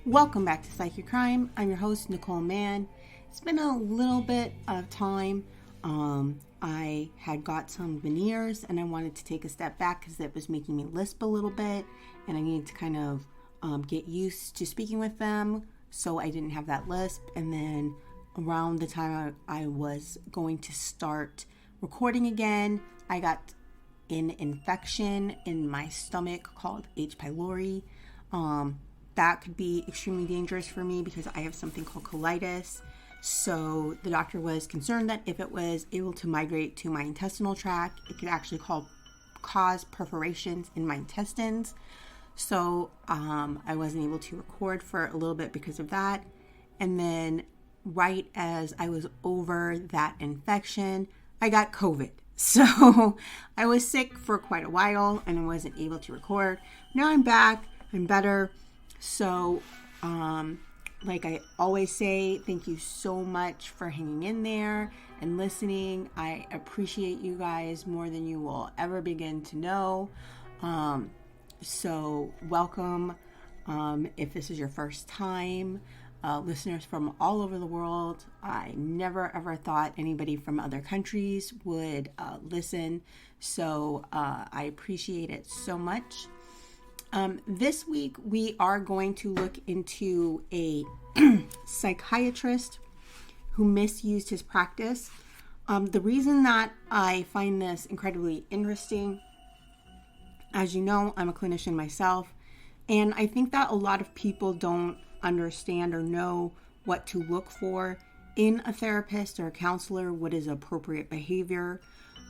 Welcome back to Psychic Crime. I'm your host, Nicole Mann. It's been a little bit of time. I had got some veneers and I wanted to take a step back because it was making me lisp a little bit and I needed to kind of get used to speaking with them so I didn't have that lisp. And then around the time I was going to start recording again, I got an infection in my stomach called H. pylori. That could be extremely dangerous for me because I have something called colitis. So the doctor was concerned that if it was able to migrate to my intestinal tract, it could actually cause perforations in my intestines. So I wasn't able to record for a little bit because of that. And then right as I was over that infection, I got COVID. So I was sick for quite a while and I wasn't able to record. Now I'm back. I'm better. So, like I always say, thank you so much for hanging in there and listening. I appreciate you guys more than you will ever begin to know. So welcome. If this is your first time, listeners from all over the world, I never ever thought anybody from other countries would listen. So I appreciate it so much. This week, we are going to look into a psychiatrist who misused his practice. The reason that I find this incredibly interesting, as you know, I'm a clinician myself, and I think that a lot of people don't understand or know what to look for in a therapist or a counselor, what is appropriate behavior.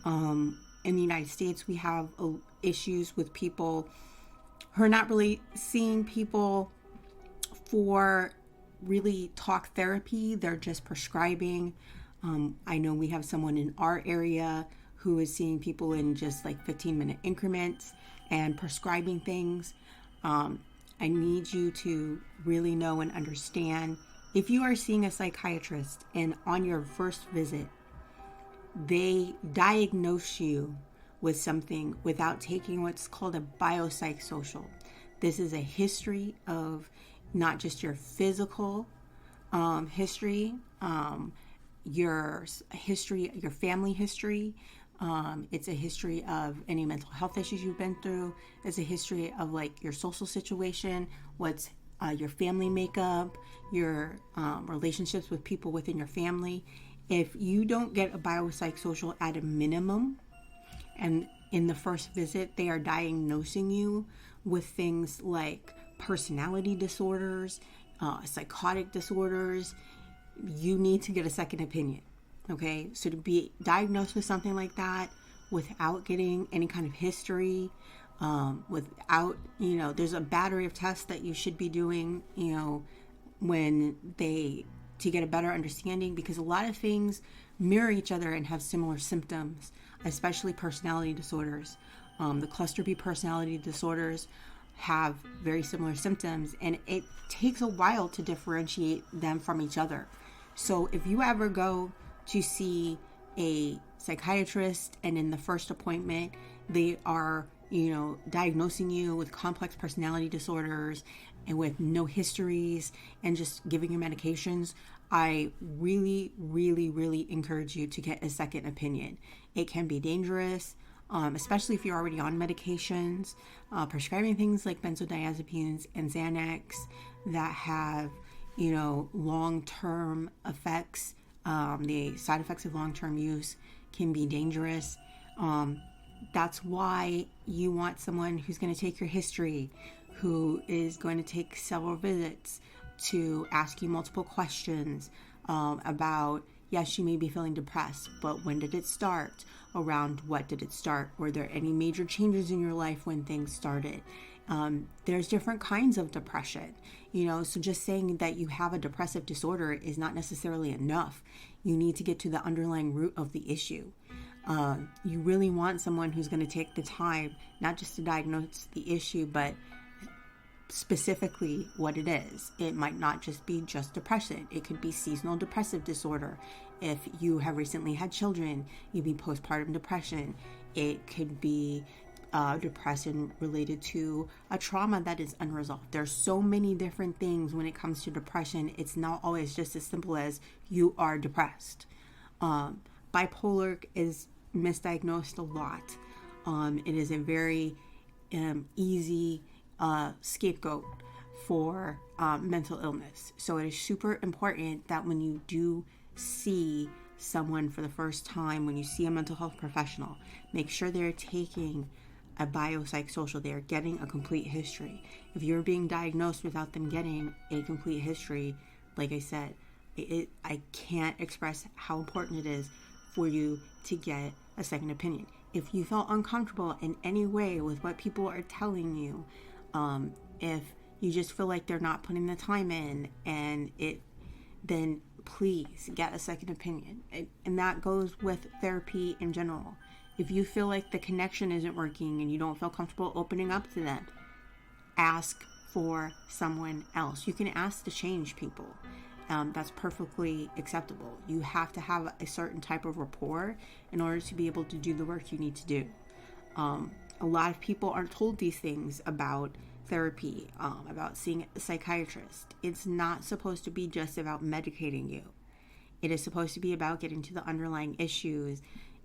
In the United States, we have issues with people who are not really seeing people for really talk therapy. They're just prescribing. I know we have someone in our area who is seeing people in just like 15-minute increments and prescribing things. I need you to really know and understand, if you are seeing a psychiatrist and on your first visit, they diagnose you with something without taking what's called a biopsychosocial. This is a history of not just your physical history, your history, your family history. It's a history of any mental health issues you've been through. It's a history of like your social situation, what's your family makeup, your relationships with people within your family. If you don't get a biopsychosocial at a minimum, and in the first visit, they are diagnosing you with things like personality disorders, psychotic disorders, you need to get a second opinion, okay? So to be diagnosed with something like that without getting any kind of history, without, there's a battery of tests that you should be doing, to get a better understanding, because a lot of things mirror each other and have similar symptoms, especially personality disorders. The cluster B personality disorders have very similar symptoms, and it takes a while to differentiate them from each other. So if you ever go to see a psychiatrist and in the first appointment, they are, diagnosing you with complex personality disorders and with no histories and just giving you medications, I really, really, really encourage you to get a second opinion. It can be dangerous, especially if you're already on medications, prescribing things like benzodiazepines and Xanax that have, long-term effects. The side effects of long-term use can be dangerous. That's why you want someone who's going to take your history, who is going to take several visits to ask you multiple questions about, yes, you may be feeling depressed, but when did it start? Around what did it start? Were there any major changes in your life when things started? There's different kinds of depression, so just saying that you have a depressive disorder is not necessarily enough. You need to get to the underlying root of the issue. You really want someone who's going to take the time, not just to diagnose the issue, but specifically what it is. It might not just be just depression. It could be seasonal depressive disorder. If you have recently had children, you'd be postpartum depression. It could be depression related to a trauma that is unresolved. There's so many different things when it comes to depression. It's not always just as simple as you are depressed. Bipolar is misdiagnosed a lot. It is a very easy scapegoat for mental illness. So it is super important that when you do see someone for the first time, when you see a mental health professional, make sure they're taking a biopsychosocial, they're getting a complete history. If you're being diagnosed without them getting a complete history, like I said, I can't express how important it is for you to get a second opinion. If you feel uncomfortable in any way with what people are telling you, if you just feel like they're not putting the time in, then please get a second opinion. And that goes with therapy in general. If you feel like the connection isn't working and you don't feel comfortable opening up to them, ask for someone else. You can ask to change people. That's perfectly acceptable. You have to have a certain type of rapport in order to be able to do the work you need to do. A lot of people aren't told these things about therapy, about seeing a psychiatrist. It's not supposed to be just about medicating you. It is supposed to be about getting to the underlying issues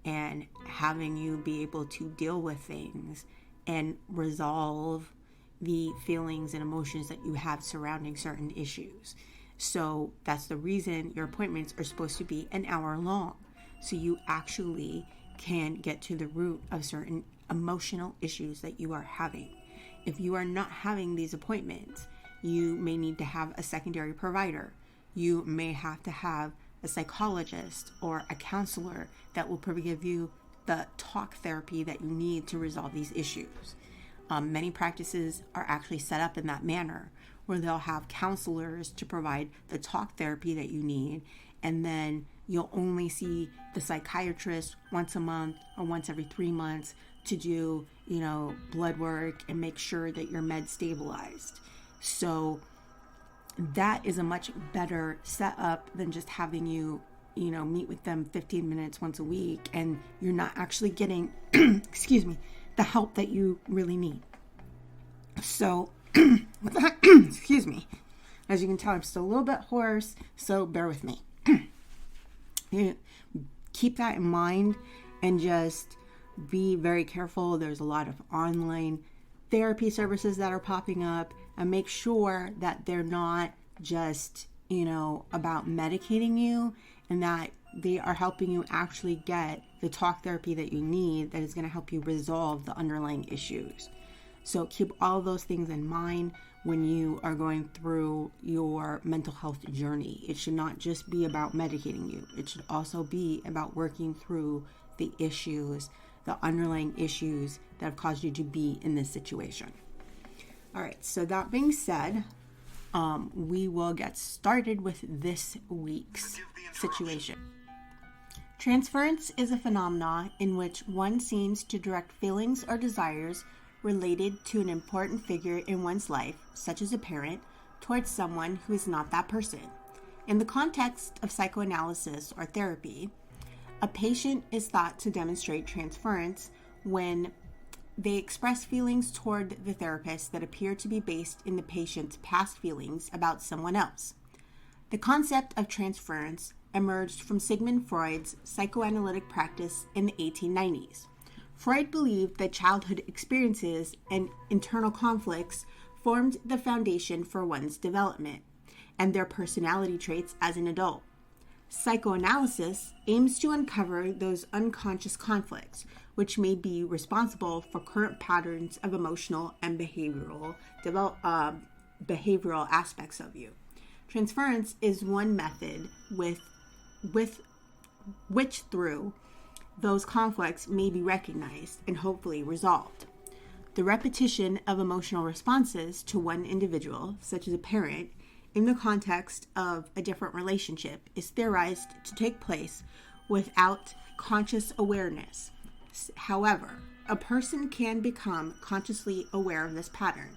and having you be able to deal with things and resolve the feelings and emotions that you have surrounding certain issues. So that's the reason your appointments are supposed to be an hour long, so you actually can get to the root of certain emotional issues that you are having. If you are not having these appointments, you may need to have a secondary provider. You may have to have a psychologist or a counselor that will give you the talk therapy that you need to resolve these issues. Many practices are actually set up in that manner, where they'll have counselors to provide the talk therapy that you need, and then you'll only see the psychiatrist once a month or once every 3 months to do, blood work and make sure that your med stabilized. So that is a much better setup than just having you, meet with them 15 minutes once a week and you're not actually getting, the help that you really need. So, with that, excuse me, as you can tell, I'm still a little bit hoarse, so bear with me. Keep that in mind and just be very careful. There's a lot of online therapy services that are popping up, and make sure that they're not just, about medicating you, and that they are helping you actually get the talk therapy that you need that is going to help you resolve the underlying issues. So keep all those things in mind when you are going through your mental health journey. It should not just be about medicating you. It should also be about working through the issues, the underlying issues that have caused you to be in this situation. All right, so that being said, we will get started with this week's situation. Transference is a phenomenon in which one seems to direct feelings or desires related to an important figure in one's life, such as a parent, towards someone who is not that person. In the context of psychoanalysis or therapy, a patient is thought to demonstrate transference when they express feelings toward the therapist that appear to be based in the patient's past feelings about someone else. The concept of transference emerged from Sigmund Freud's psychoanalytic practice in the 1890s. Freud believed that childhood experiences and internal conflicts formed the foundation for one's development and their personality traits as an adult. Psychoanalysis aims to uncover those unconscious conflicts, which may be responsible for current patterns of emotional and behavioral aspects of you. Transference is one method with which through those conflicts may be recognized and hopefully resolved. The repetition of emotional responses to one individual, such as a parent, in the context of a different relationship is theorized to take place without conscious awareness. However, a person can become consciously aware of this pattern.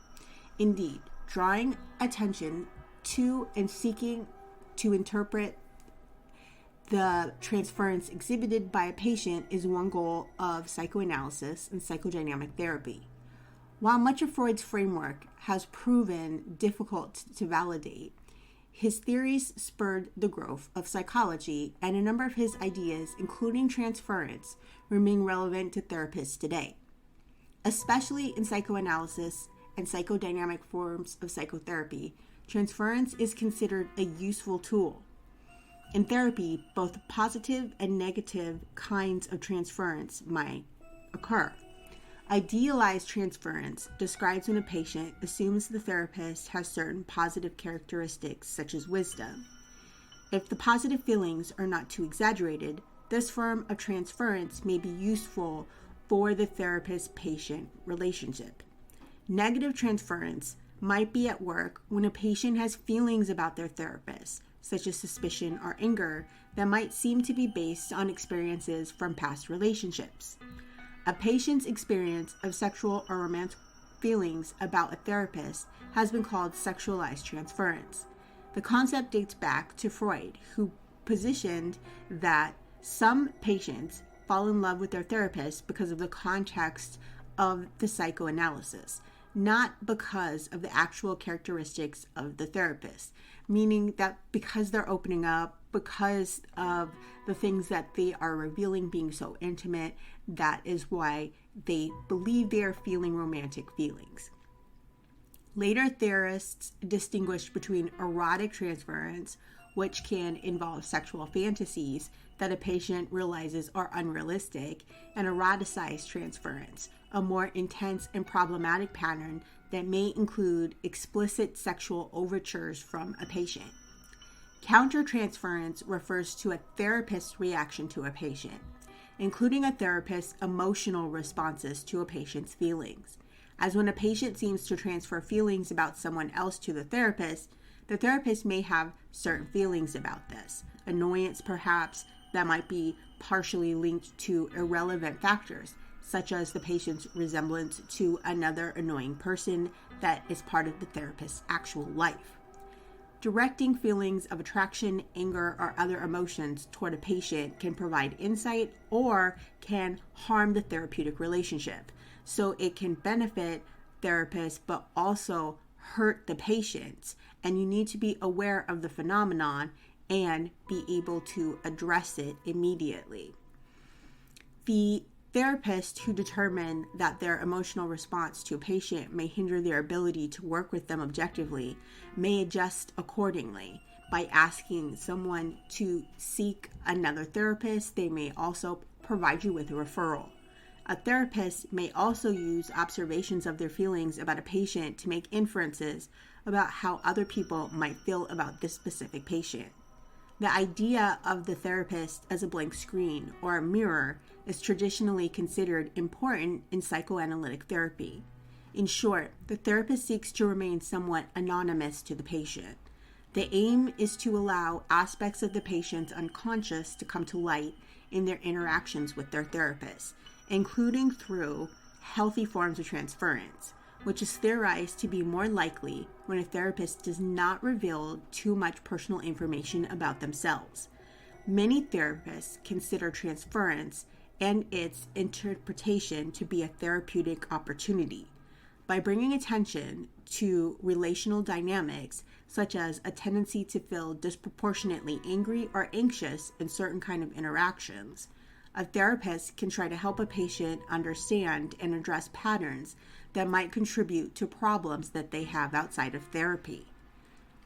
Indeed, drawing attention to and seeking to interpret the transference exhibited by a patient is one goal of psychoanalysis and psychodynamic therapy. While much of Freud's framework has proven difficult to validate, his theories spurred the growth of psychology, and a number of his ideas, including transference, remain relevant to therapists today. Especially in psychoanalysis and psychodynamic forms of psychotherapy, transference is considered a useful tool. In therapy, both positive and negative kinds of transference might occur. Idealized transference describes when a patient assumes the therapist has certain positive characteristics, such as wisdom. If the positive feelings are not too exaggerated, this form of transference may be useful for the therapist-patient relationship. Negative transference might be at work when a patient has feelings about their therapist, such as suspicion or anger, that might seem to be based on experiences from past relationships. A patient's experience of sexual or romantic feelings about a therapist has been called sexualized transference. The concept dates back to Freud, who positioned that some patients fall in love with their therapist because of the context of the psychoanalysis, not because of the actual characteristics of the therapist, meaning that because they're opening up, because of the things that they are revealing being so intimate, that is why they believe they are feeling romantic feelings. Later theorists distinguished between erotic transference, which can involve sexual fantasies that a patient realizes are unrealistic, and eroticized transference, a more intense and problematic pattern that may include explicit sexual overtures from a patient. Countertransference refers to a therapist's reaction to a patient, including a therapist's emotional responses to a patient's feelings. As when a patient seems to transfer feelings about someone else to the therapist may have certain feelings about this. Annoyance, perhaps, that might be partially linked to irrelevant factors, such as the patient's resemblance to another annoying person that is part of the therapist's actual life. Directing feelings of attraction, anger, or other emotions toward a patient can provide insight or can harm the therapeutic relationship. So it can benefit therapists but also hurt the patients, and you need to be aware of the phenomenon and be able to address it immediately. The therapists who determine that their emotional response to a patient may hinder their ability to work with them objectively may adjust accordingly. By asking someone to seek another therapist, they may also provide you with a referral. A therapist may also use observations of their feelings about a patient to make inferences about how other people might feel about this specific patient. The idea of the therapist as a blank screen or a mirror is traditionally considered important in psychoanalytic therapy. In short, the therapist seeks to remain somewhat anonymous to the patient. The aim is to allow aspects of the patient's unconscious to come to light in their interactions with their therapist, including through healthy forms of transference, which is theorized to be more likely when a therapist does not reveal too much personal information about themselves. Many therapists consider transference and its interpretation to be a therapeutic opportunity. By bringing attention to relational dynamics, such as a tendency to feel disproportionately angry or anxious in certain kind of interactions, a therapist can try to help a patient understand and address patterns that might contribute to problems that they have outside of therapy.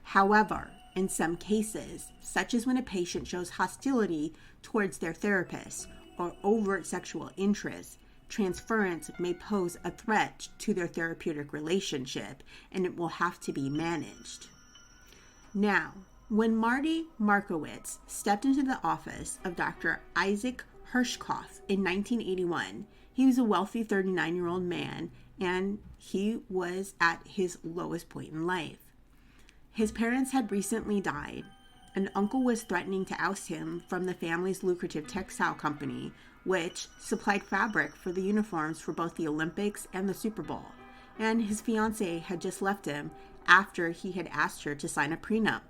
However, in some cases, such as when a patient shows hostility towards their therapist or overt sexual interest, transference may pose a threat to their therapeutic relationship, and it will have to be managed. Now, when Marty Markowitz stepped into the office of Dr. Isaac Hirschkopf in 1981, he was a wealthy 39-year-old man, and he was at his lowest point in life. His parents had recently died. An uncle was threatening to oust him from the family's lucrative textile company, which supplied fabric for the uniforms for both the Olympics and the Super Bowl. And his fiancée had just left him after he had asked her to sign a prenup.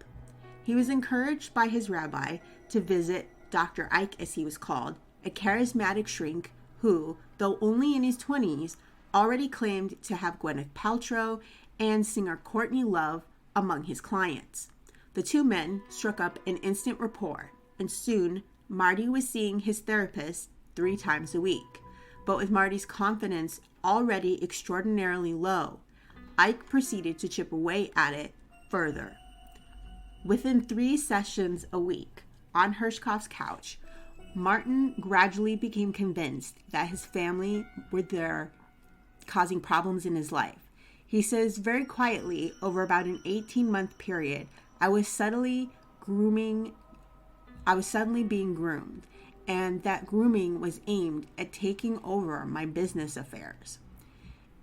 He was encouraged by his rabbi to visit Dr. Ike as he was called, a charismatic shrink who, though only in his 20s, already claimed to have Gwyneth Paltrow and singer Courtney Love among his clients. The two men struck up an instant rapport, and soon Marty was seeing his therapist 3 times a week. But with Marty's confidence already extraordinarily low, Ike proceeded to chip away at it further. Within 3 sessions a week on Hirschkoff's couch, Martin gradually became convinced that his family were there causing problems in his life. He says very quietly, over about an 18-month period, I was suddenly being groomed, and that grooming was aimed at taking over my business affairs.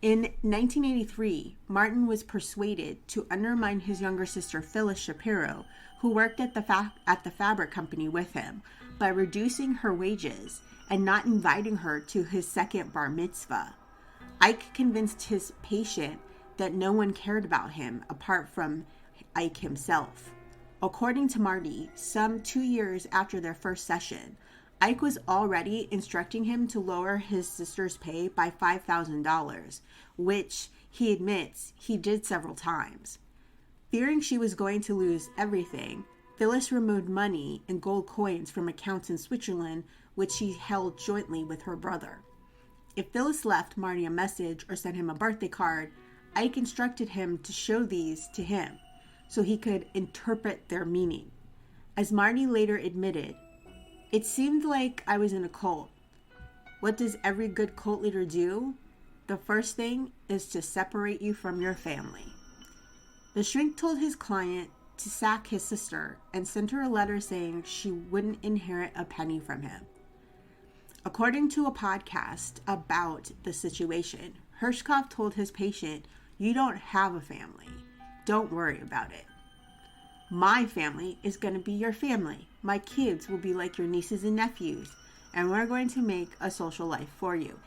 In 1983, Martin was persuaded to undermine his younger sister Phyllis Shapiro, who worked at the fabric company with him, by reducing her wages and not inviting her to his second bar mitzvah. Ike convinced his patient that no one cared about him apart from Ike himself. According to Marty, some 2 years after their first session, Ike was already instructing him to lower his sister's pay by $5,000, which he admits he did several times. Fearing she was going to lose everything, Phyllis removed money and gold coins from accounts in Switzerland, which she held jointly with her brother. If Phyllis left Marty a message or sent him a birthday card, Ike instructed him to show these to him so he could interpret their meaning. As Marty later admitted, it seemed like I was in a cult. What does every good cult leader do? The first thing is to separate you from your family. The shrink told his client to sack his sister and sent her a letter saying she wouldn't inherit a penny from him. According to a podcast about the situation, Hirschkoff told his patient, "You don't have a family. Don't worry about it. My family is going to be your family. My kids will be like your nieces and nephews, and we're going to make a social life for you."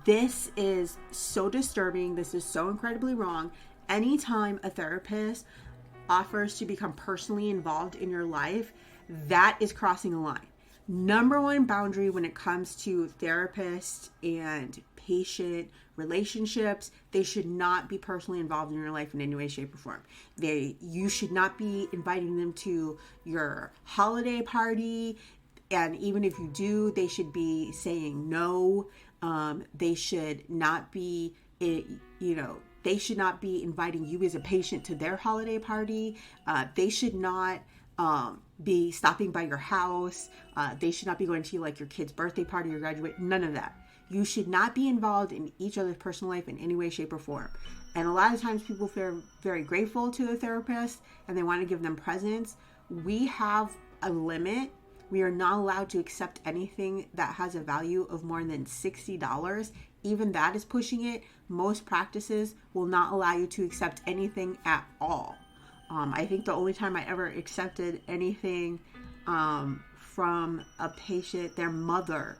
This is so disturbing. This is so incredibly wrong. Anytime a therapist offers to become personally involved in your life, that is crossing a line. Number one boundary when it comes to therapist and patient relationships, they should not be personally involved in your life in any way, shape, or form. You should not be inviting them to your holiday party, and even if you do, they should be saying no. They should not be, they should not be inviting you as a patient to their holiday party. They should not be stopping by your house. They should not be going to your kid's birthday party or graduate. None of that. You should not be involved in each other's personal life in any way, shape, or form. And a lot of times people feel very grateful to the therapist and they want to give them presents. We have a limit. We are not allowed to accept anything that has a value of more than $60. Even that is pushing it. Most practices will not allow you to accept anything at all. I think the only time I ever accepted anything from a patient, their mother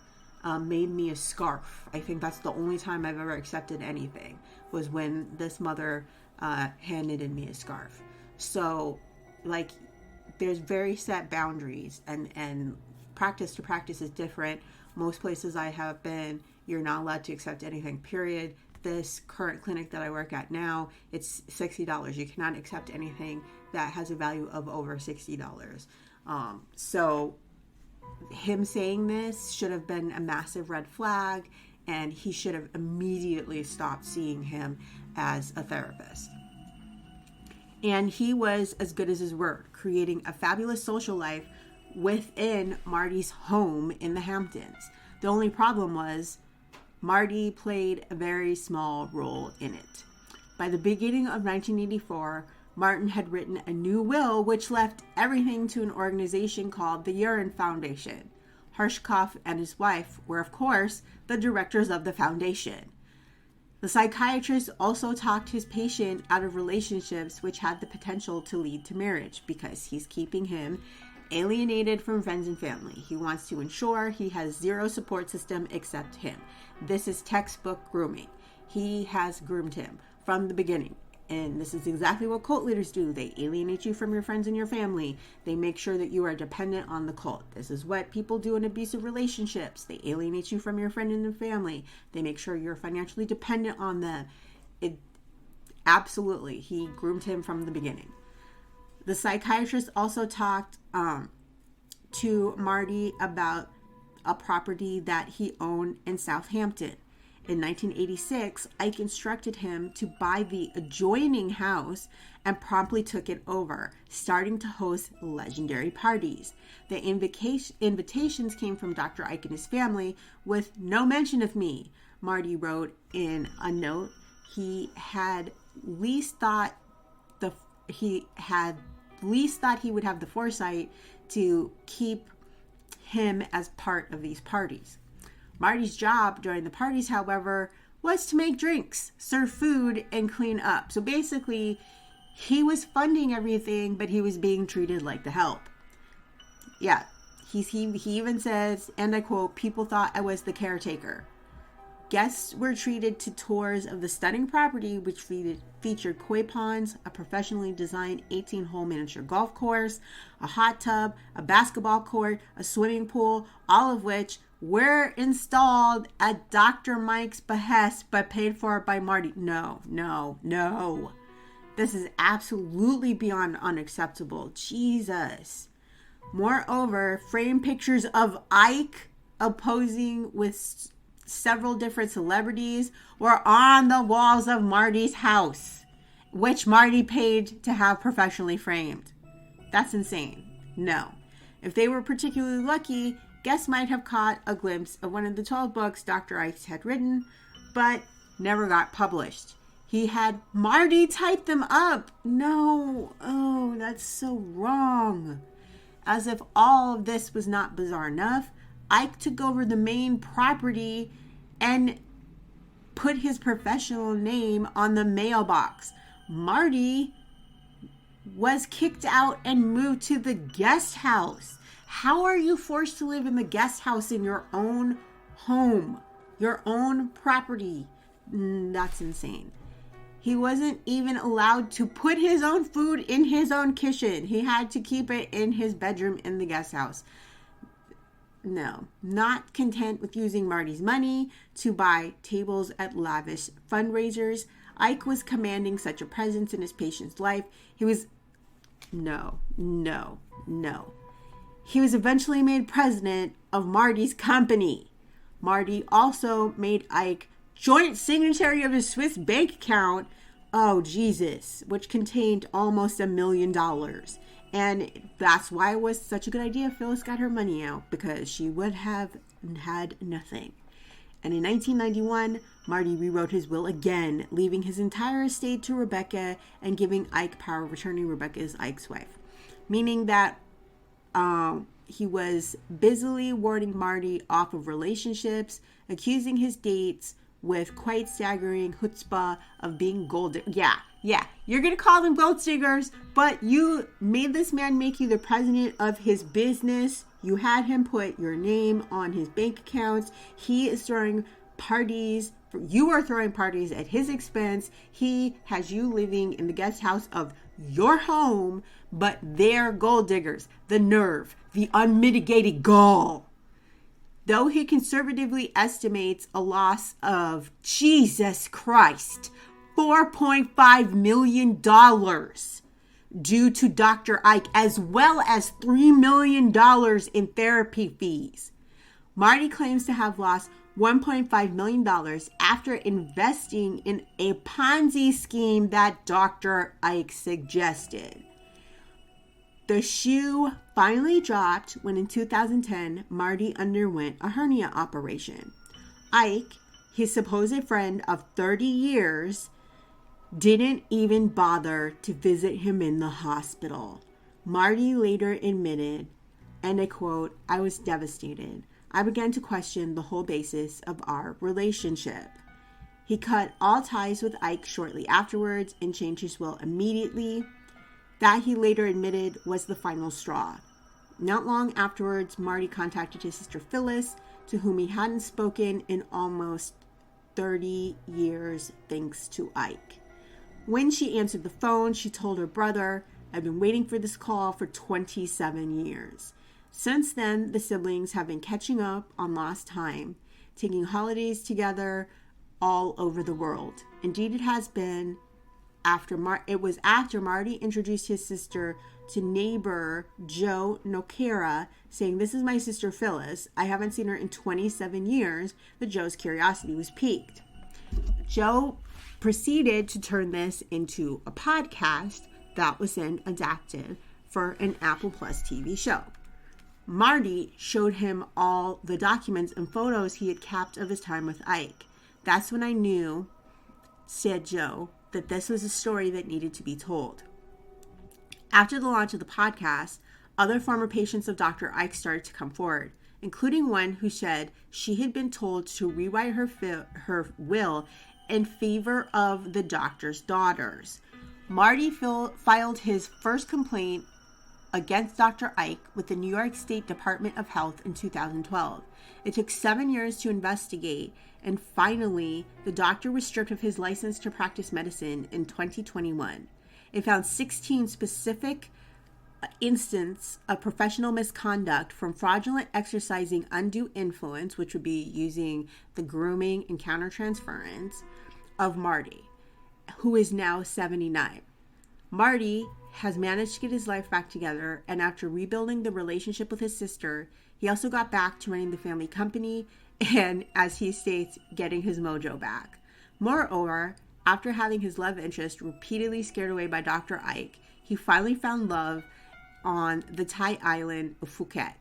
made me a scarf. I think that's the only time I've ever accepted anything, was when this mother handed in me a scarf. So, there's very set boundaries, and practice to practice is different. Most places I have been, you're not allowed to accept anything, period. This current clinic that I work at now, it's $60. You cannot accept anything that has a value of over $60. So him saying this should have been a massive red flag, and he should have immediately stopped seeing him as a therapist. And he was as good as his word, creating a fabulous social life within Marty's home in the Hamptons. The only problem was Marty played a very small role in it. By the beginning of 1984, Martin had written a new will which left everything to an organization called the Urine Foundation. Hirschkoff and his wife were, of course, the directors of the foundation. The psychiatrist also talked his patient out of relationships which had the potential to lead to marriage because he's keeping him alienated from friends and family. He wants to ensure he has zero support system except him. This is textbook grooming. He has groomed him from the beginning. And this is exactly what cult leaders do. They alienate you from your friends and your family. They make sure that you are dependent on the cult. This is what people do in abusive relationships. They alienate you from your friend and your family. They make sure you're financially dependent on them. Absolutely. He groomed him from the beginning. The psychiatrist also talked to Marty about a property that he owned in Southampton. In 1986, Ike instructed him to buy the adjoining house and promptly took it over, starting to host legendary parties. The invitations came from Dr. Ike and his family, with no mention of me, Marty wrote in a note. He had least thought he would have the foresight to keep him as part of these parties. Marty's job during the parties, however, was to make drinks, serve food, and clean up. So basically, he was funding everything, but he was being treated like the help. Yeah, he even says, and I quote, "People thought I was the caretaker." Guests were treated to tours of the stunning property, which featured koi ponds, a professionally designed 18-hole miniature golf course, a hot tub, a basketball court, a swimming pool, all of which were installed at Dr. Mike's behest, but paid for by Marty. No. This is absolutely beyond unacceptable. Jesus. Moreover, framed pictures of Ike posing with several different celebrities were on the walls of Marty's house, which Marty paid to have professionally framed. That's insane. No. If they were particularly lucky, guests might have caught a glimpse of one of the 12 books Dr. Ike had written, but never got published. He had Marty type them up. No. Oh, that's so wrong. As if all of this was not bizarre enough, Ike took over the main property and put his professional name on the mailbox. Marty was kicked out and moved to the guest house. How are you forced to live in the guest house in your own home, your own property? That's insane. He wasn't even allowed to put his own food in his own kitchen. He had to keep it in his bedroom in the guest house. No, not content with using Marty's money to buy tables at lavish fundraisers, Ike was commanding such a presence in his patient's life. He was He was eventually made president of Marty's company. Marty also made Ike joint signatory of his Swiss bank account, oh Jesus, which contained almost $1 million. And that's why it was such a good idea Phyllis got her money out, because she would have had nothing. And in 1991, Marty rewrote his will again, leaving his entire estate to Rebecca and giving Ike power of attorney. Rebecca is Ike's wife. Meaning that he was busily warding Marty off of relationships, accusing his dates with quite staggering chutzpah of being gold diggers. Yeah, you're going to call them gold diggers, but you made this man make you the president of his business. You had him put your name on his bank accounts. He is throwing parties. You are throwing parties at his expense. He has you living in the guest house of your home, but they're gold diggers. The nerve, the unmitigated gall. Though he conservatively estimates a loss of, Jesus Christ, $4.5 million due to Dr. Ike, as well as $3 million in therapy fees. Marty claims to have lost $1.5 million after investing in a Ponzi scheme that Dr. Ike suggested. The shoe finally dropped when in 2010, Marty underwent a hernia operation. Ike, his supposed friend of 30 years, didn't even bother to visit him in the hospital. Marty later admitted, and I quote, "I was devastated. I began to question the whole basis of our relationship." He cut all ties with Ike shortly afterwards and changed his will immediately. That, he later admitted, was the final straw. Not long afterwards, Marty contacted his sister Phyllis, to whom he hadn't spoken in almost 30 years thanks to Ike. When she answered the phone, she told her brother, "I've been waiting for this call for 27 years." Since then, the siblings have been catching up on lost time, taking holidays together all over the world. Indeed, it has been after Marty introduced his sister to neighbor Joe Noguera, saying, "This is my sister Phyllis. I haven't seen her in 27 years, that Joe's curiosity was piqued. Joe proceeded to turn this into a podcast that was then adapted for an Apple Plus TV show. Marty showed him all the documents and photos he had kept of his time with Ike. "That's when I knew," said Joe, "that this was a story that needed to be told." After the launch of the podcast, other former patients of Dr. Ike started to come forward, including one who said she had been told to rewrite her will in favor of the doctor's daughters. Marty filed his first complaint against Dr. Ike with the New York State Department of Health in 2012. It took 7 years to investigate, and finally, the doctor was stripped of his license to practice medicine in 2021. It found 16 specific instances of professional misconduct, from fraudulent exercising undue influence, which would be using the grooming and countertransference of Marty, who is now 79. Marty has managed to get his life back together, and after rebuilding the relationship with his sister, he also got back to running the family company and, as he states, getting his mojo back. Moreover, after having his love interest repeatedly scared away by Dr. Ike, he finally found love on the Thai island of Phuket.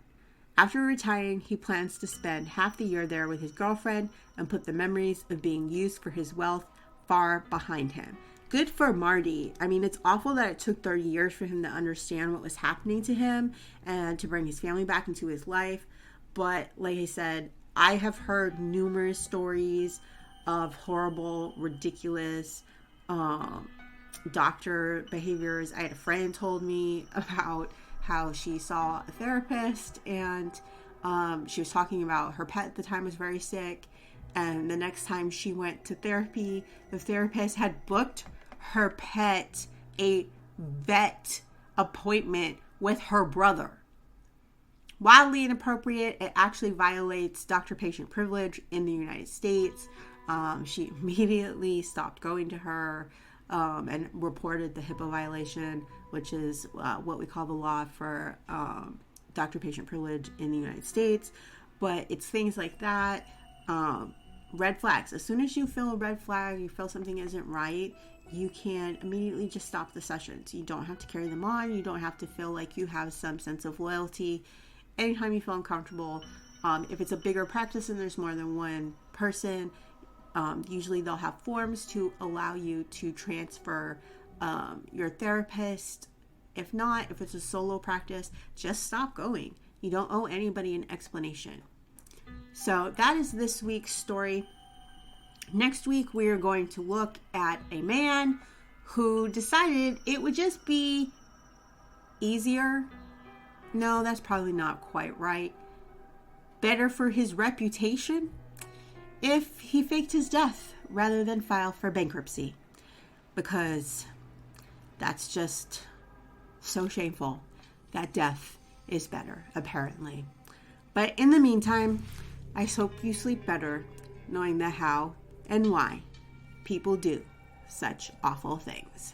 After retiring, he plans to spend half the year there with his girlfriend and put the memories of being used for his wealth far behind him. Good for Marty. I mean, it's awful that it took 30 years for him to understand what was happening to him and to bring his family back into his life. But like I said, I have heard numerous stories of horrible, ridiculous doctor behaviors. I had a friend told me about how she saw a therapist, and she was talking about her pet at the time was very sick, and the next time she went to therapy, the therapist had booked her pet a vet appointment with her brother. Wildly inappropriate. It actually violates doctor-patient privilege in the United States. She immediately stopped going to her and reported the HIPAA violation, which is what we call the law for doctor-patient privilege in the United States. But it's things like that. Red flags. As soon as you feel a red flag, you feel something isn't right, you can immediately just stop the sessions. You don't have to carry them on. You don't have to feel like you have some sense of loyalty. Anytime you feel uncomfortable, if it's a bigger practice and there's more than one person, usually they'll have forms to allow you to transfer your therapist. If not, if it's a solo practice, just stop going. You don't owe anybody an explanation. So that is this week's story. Next week, we are going to look at a man who decided it would just be easier. No, that's probably not quite right. Better for his reputation if he faked his death rather than file for bankruptcy, because that's just so shameful that death is better, apparently. But in the meantime, I hope you sleep better knowing the how and why people do such awful things.